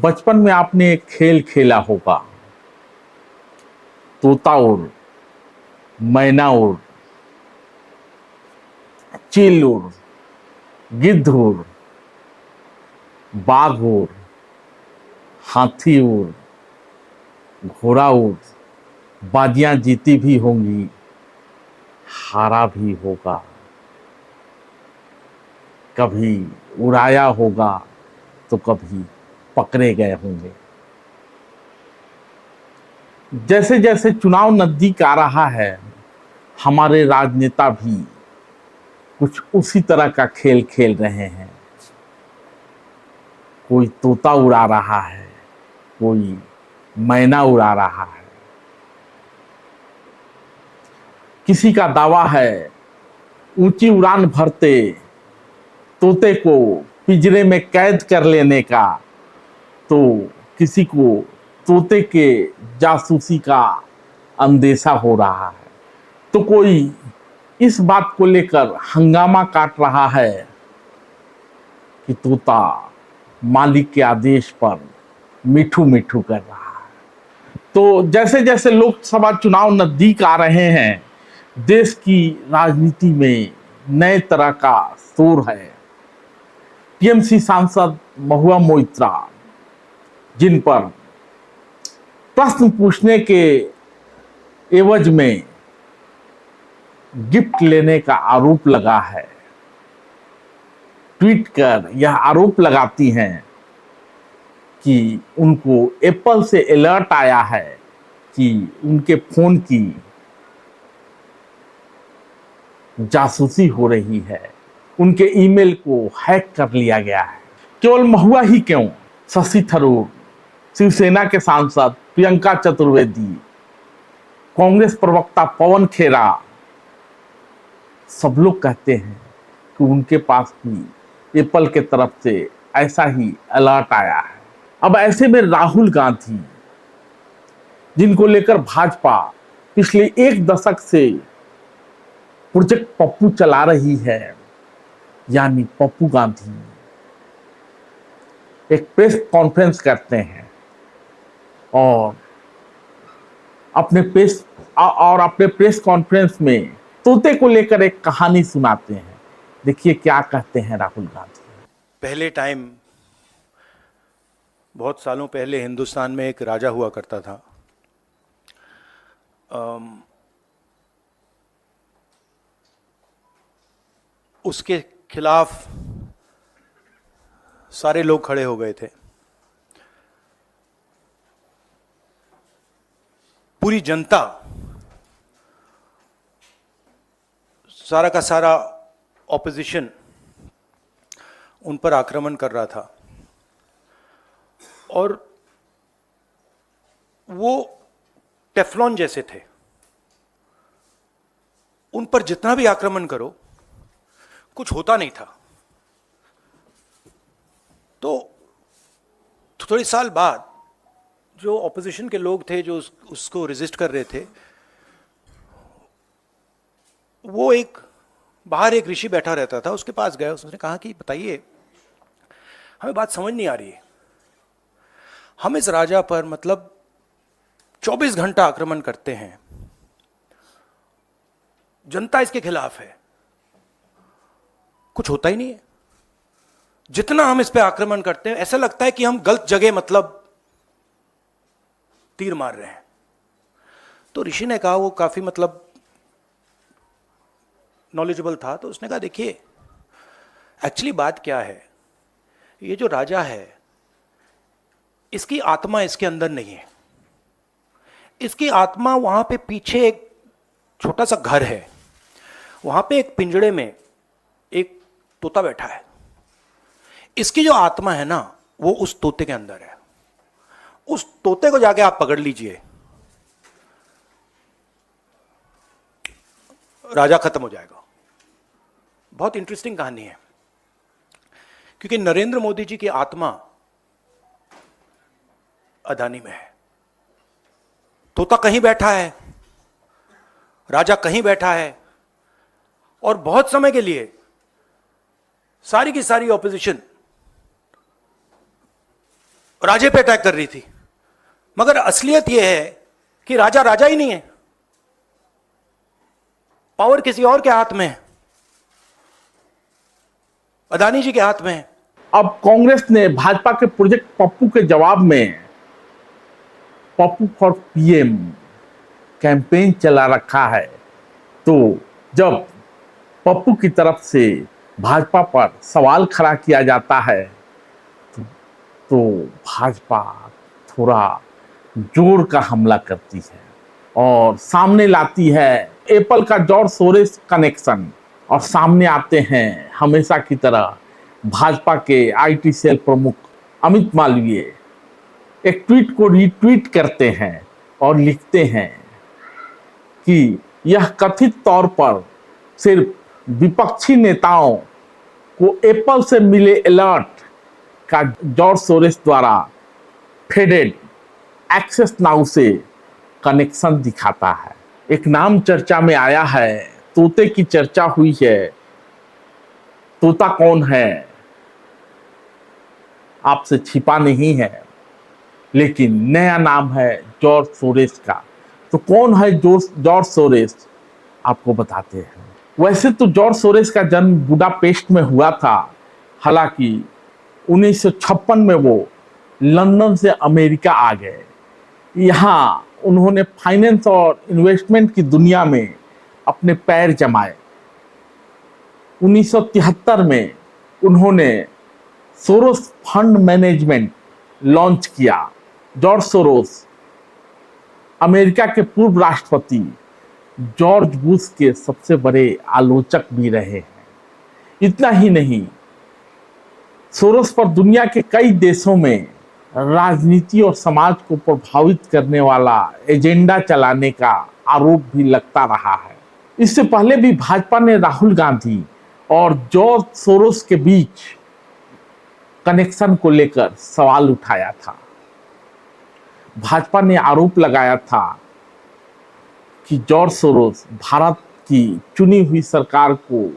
बचपन में आपने एक खेल खेला होगा, तोता उड़, मैना उड़, चील उड़, गिद्ध उड़, बाघ उड़, हाथी उड़, घोड़ा उड़, बाजियां जीती भी होंगी, हारा भी होगा, कभी उड़ाया होगा तो कभी पकड़े गए होंगे। जैसे जैसे चुनाव नजदीक आ रहा है, हमारे राजनेता भी कुछ उसी तरह का खेल खेल रहे हैं। कोई तोता उड़ा रहा है, कोई मैना उड़ा रहा है। किसी का दावा है ऊंची उड़ान भरते तोते को पिंजरे में कैद कर लेने का, तो किसी को तोते के जासूसी का अंदेशा हो रहा है। तो कोई इस बात को लेकर हंगामा काट रहा है कि तोता मालिक के आदेश पर मिठू मिठू कर रहा है। तो जैसे जैसे लोकसभा चुनाव नजदीक आ रहे हैं, देश की राजनीति में नए तरह का शोर है। टीएमसी सांसद महुआ मोइत्रा, जिन पर प्रश्न पूछने के एवज में गिफ्ट लेने का आरोप लगा है, ट्वीट कर यह आरोप लगाती हैं कि उनको एप्पल से अलर्ट आया है कि उनके फोन की जासूसी हो रही है, उनके ईमेल को हैक कर लिया गया है। केवल महुआ ही क्यों, शशि थरूर, शिवसेना के सांसद प्रियंका चतुर्वेदी, कांग्रेस प्रवक्ता पवन खेरा, सब लोग कहते हैं कि उनके पास भी एप्पल के तरफ से ऐसा ही अलर्ट आया है। अब ऐसे में राहुल गांधी, जिनको लेकर भाजपा पिछले एक दशक से प्रोजेक्ट पप्पू चला रही है, यानी पप्पू गांधी, एक प्रेस कॉन्फ्रेंस करते हैं और अपने प्रेस कॉन्फ्रेंस में तोते को लेकर एक कहानी सुनाते हैं। देखिए क्या कहते हैं राहुल गांधी। पहले टाइम, बहुत सालों पहले हिंदुस्तान में एक राजा हुआ करता था। उसके खिलाफ सारे लोग खड़े हो गए थे। पूरी जनता, सारा का सारा ऑपोजिशन उन पर आक्रमण कर रहा था और वो टेफ्लॉन जैसे थे। उन पर जितना भी आक्रमण करो कुछ होता नहीं था। तो थोड़े साल बाद जो ऑपोजिशन के लोग थे, जो उसको रेजिस्ट कर रहे थे, वो बाहर एक ऋषि बैठा रहता था, उसके पास गए। उसने कहा कि बताइए, हमें बात समझ नहीं आ रही है। हम इस राजा पर 24 घंटा आक्रमण करते हैं, जनता इसके खिलाफ है, कुछ होता ही नहीं है। जितना हम इस पे आक्रमण करते हैं, ऐसा लगता है कि हम गलत जगह तीर मार रहे हैं। तो ऋषि ने कहा, वो काफी नॉलेजेबल था, तो उसने कहा देखिए, एक्चुअली बात क्या है, ये जो राजा है इसकी आत्मा इसके अंदर नहीं है। इसकी आत्मा वहां पे पीछे एक छोटा सा घर है, वहां पे एक पिंजड़े में एक तोता बैठा है। इसकी जो आत्मा है ना, वो उस तोते के अंदर है। उस तोते को जाके आप पकड़ लीजिए, राजा खत्म हो जाएगा। बहुत इंटरेस्टिंग कहानी है, क्योंकि नरेंद्र मोदी जी की आत्मा अदानी में है। तोता कहीं बैठा है, राजा कहीं बैठा है, और बहुत समय के लिए सारी की सारी ऑपोजिशन राजे पे अटैक कर रही थी। मगर असलियत यह है कि राजा राजा ही नहीं है, पावर किसी और के हाथ में है, अदानी जी के हाथ में है। अब कांग्रेस ने भाजपा के प्रोजेक्ट पप्पू के जवाब में पप्पू फॉर पीएम कैंपेन चला रखा है। तो जब पप्पू की तरफ से भाजपा पर सवाल खड़ा किया जाता है तो भाजपा थोड़ा जोर का हमला करती है और सामने लाती है एप्पल का जॉर्ज सोरेस कनेक्शन, और सामने आते हैं हमेशा की तरह भाजपा के आईटी सेल प्रमुख अमित मालवीय। एक ट्वीट को रीट्वीट करते हैं और लिखते हैं कि यह कथित तौर पर सिर्फ विपक्षी नेताओं को एप्पल से मिले अलर्ट का जॉर्ज सोरेस द्वारा फेडेड एक्सेस नाउ से कनेक्शन दिखाता है। एक नाम चर्चा में आया है, तोते की चर्चा हुई है। तोता कौन है आपसे छिपा नहीं है, लेकिन नया नाम है जॉर्ज सोरेस का। तो कौन है जॉर्ज सोरेस, आपको बताते हैं। वैसे तो जॉर्ज सोरेस का जन्म बुडापेस्ट में हुआ था, हालांकि 1956 में वो लंदन से अमेरिका आ गए। यहाँ उन्होंने फाइनेंस और इन्वेस्टमेंट की दुनिया में अपने पैर जमाए। 1973 में उन्होंने सोरोस फंड मैनेजमेंट लॉन्च किया। जॉर्ज सोरोस अमेरिका के पूर्व राष्ट्रपति जॉर्ज बुश के सबसे बड़े आलोचक भी रहे हैं। इतना ही नहीं, सोरोस पर दुनिया के कई देशों में राजनीति और समाज को प्रभावित करने वाला एजेंडा चलाने का आरोप भी लगता रहा है। इससे पहले भी भाजपा ने राहुल गांधी और जॉर्ज सोरोस के बीच कनेक्शन को लेकर सवाल उठाया था। भाजपा ने आरोप लगाया था कि जॉर्ज सोरोस भारत की चुनी हुई सरकार को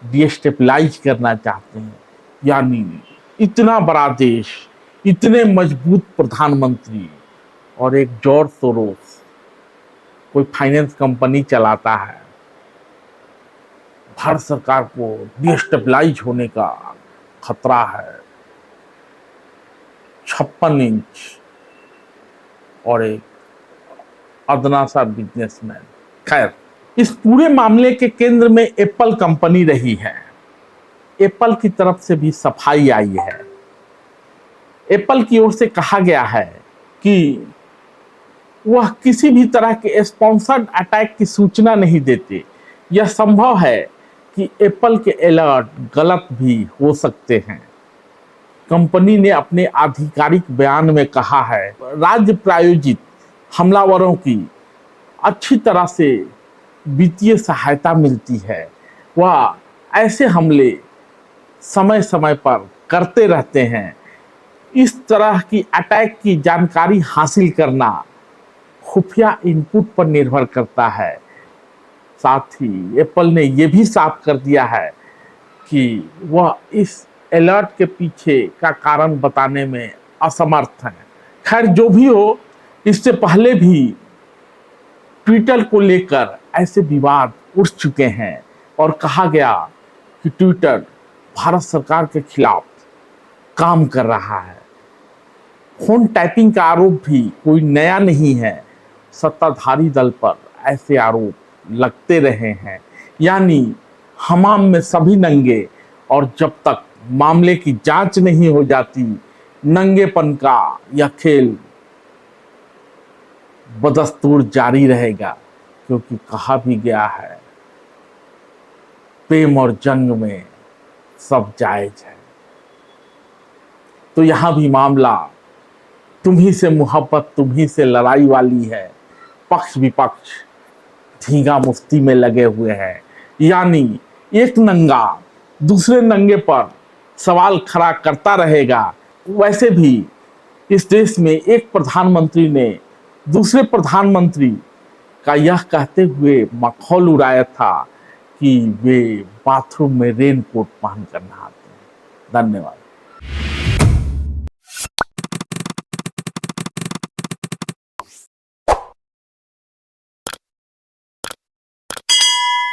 डिस्टेबलाइज करना चाहते हैं। यानी इतना बड़ा देश, इतने मजबूत प्रधानमंत्री और एक जॉर्ज सोरोस कोई फाइनेंस कंपनी चलाता है, भारत सरकार को डिस्टेबलाइज होने का खतरा है। 56 इंच और एक अदना सा बिजनेसमैन। खैर, इस पूरे मामले के केंद्र में एप्पल कंपनी रही है। एप्पल की तरफ से भी सफाई आई है। एप्पल की ओर से कहा गया है कि वह किसी भी तरह के स्पॉन्सर्ड अटैक की सूचना नहीं देते। यह संभव है कि एप्पल के अलर्ट गलत भी हो सकते हैं। कंपनी ने अपने आधिकारिक बयान में कहा है, राज्य प्रायोजित हमलावरों की अच्छी तरह से वित्तीय सहायता मिलती है। वह ऐसे हमले समय समय पर करते रहते हैं। इस तरह की अटैक की जानकारी हासिल करना खुफिया इनपुट पर निर्भर करता है। साथ ही एप्पल ने यह भी साफ कर दिया है कि वह इस अलर्ट के पीछे का कारण बताने में असमर्थ है। खैर, जो भी हो, इससे पहले भी ट्विटर को लेकर ऐसे विवाद उठ चुके हैं और कहा गया कि ट्विटर भारत सरकार के खिलाफ काम कर रहा है। फोन टैपिंग का आरोप भी कोई नया नहीं है। सत्ताधारी दल पर ऐसे आरोप लगते रहे हैं। यानी हमाम में सभी नंगे, और जब तक मामले की जांच नहीं हो जाती, नंगेपन का यह खेल बदस्तूर जारी रहेगा। क्योंकि कहा भी गया है, प्रेम और जंग में सब जायज है। तो यहां भी मामला तुम्ही से मोहब्बत तुम्ही से लड़ाई वाली है। पक्ष विपक्ष धींगा मुफ्ती में लगे हुए हैं। यानी एक नंगा दूसरे नंगे पर सवाल खड़ा करता रहेगा। वैसे भी इस देश में एक प्रधानमंत्री ने दूसरे प्रधानमंत्री का यह कहते हुए मखौल उड़ाया था कि वे बाथरूम में रेनकोट पहनकर नहाते हैं। धन्यवाद।